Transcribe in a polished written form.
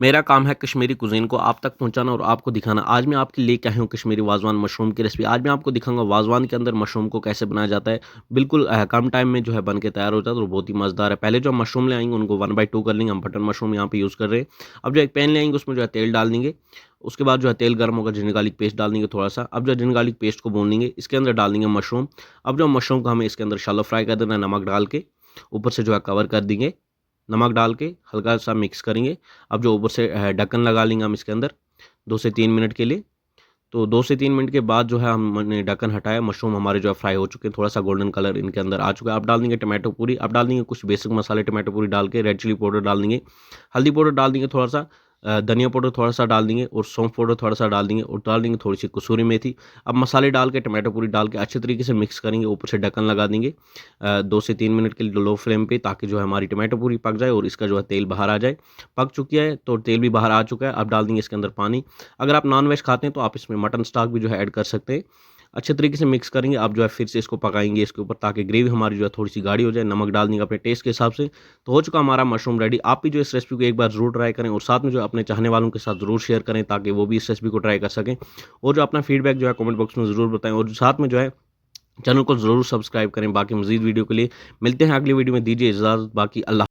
मेरा काम है कश्मीरी कुज़ीन को आप तक पहुँचाना और आपको दिखाना। आज मैं आपके लिए क्या हूँ कश्मीरी वाज़वान मशरूम की रेसिपी। आज मैं आपको दिखाऊँगा वाज़वान के अंदर मशरूम को कैसे बनाया जाता है। बिल्कुल कम टाइम में जो है बन के तैयार हो जाता है और बहुत ही मज़ेदार है। पहले जो हम मशरूम ले आएँगे उनको 1/2 कर लेंगे, हम बटन मशरूम यहाँ पे यूज़ कर रहे हैं। अब जो एक पैन ले आएँगे उसमें जो है तेल डाल देंगे। उसके बाद जो है तेल गर्म होगा, जिंजर गार्लिक पेस्ट डाल देंगे थोड़ा-सा। अब जो है जिंजर गार्लिक पेस्ट को भून लेंगे, इसके अंदर डाल देंगे मशरूम। अब जो मशरूम को हमें इसके अंदर शैलो फ्राई कर देना है नमक डाल के। ऊपर से जो है कवर कर देंगे। नमक डाल के हल्का-सा मिक्स करेंगे। अब जो ऊपर से ढक्कन लगा लेंगे हम इसके अंदर 2 से 3 मिनट के लिए। तो 2 से 3 मिनट के बाद जो है हमने ढक्कन हटाया, मशरूम हमारे जो है फ्राई हो चुके हैं, थोड़ा-सा गोल्डन कलर इनके अंदर आ चुका है। अब डाल देंगे टोमेटो प्यूरी, अब डाल देंगे कुछ बेसिक मसाले टोमेटो प्यूरी डाल के, रेड चिली पाउडर डाल देंगे, हल्दी पाउडर डाल देंगे थोड़ा-सा, धनिया पाउडर थोड़ा-सा डाल देंगे और सौंफ पाउडर थोड़ा-सा डाल देंगे और डाल देंगे थोड़ी-सी कसूरी मेथी। अब मसाले डाल के टोमेटो प्यूरी डाल के अच्छे तरीके से मिक्स करेंगे, ऊपर से ढक्कन लगा देंगे 2 से 3 मिनट के लिए लो फ्लेम पे, ताकि जो है हमारी टोमेटो प्यूरी पक जाए और इसका जो है तेल बाहर आ जाए। पक चुकी है तो तेल भी बाहर आ चुका है, अब डाल देंगे इसके अंदर पानी। अगर आप नॉन-वेज खाते हैं तो आप इसमें मटन स्टॉक भी जो है ऐड कर सकते हैं। अच्छे तरीके से मिक्स करेंगे, आप जो है फिर से इसको पकाएँगे इसके ऊपर, ताकि ग्रेवी हमारी जो है थोड़ी-सी गाढ़ी हो जाए। नमक डाल देंगे अपने टेस्ट के हिसाब से। तो हो चुका हमारा मशरूम रेडी। आप भी जो इस रेसिपी को एक बार ज़रूर ट्राई करें और साथ में जो है अपने चाहने वालों के साथ ज़रूर शेयर करें, ताकि वो भी इस रेसिपी को ट्राई कर सकें। और जो अपना फीडबैक जो है कमेंट बॉक्स में ज़रूर बताएँ और साथ में जो है चैनल को ज़रूर सब्सक्राइब करें। बाकी मज़ीद वीडियो के लिए मिलते हैं अगली वीडियो में, दीजिए इजाज़त। बाकी अल्लाह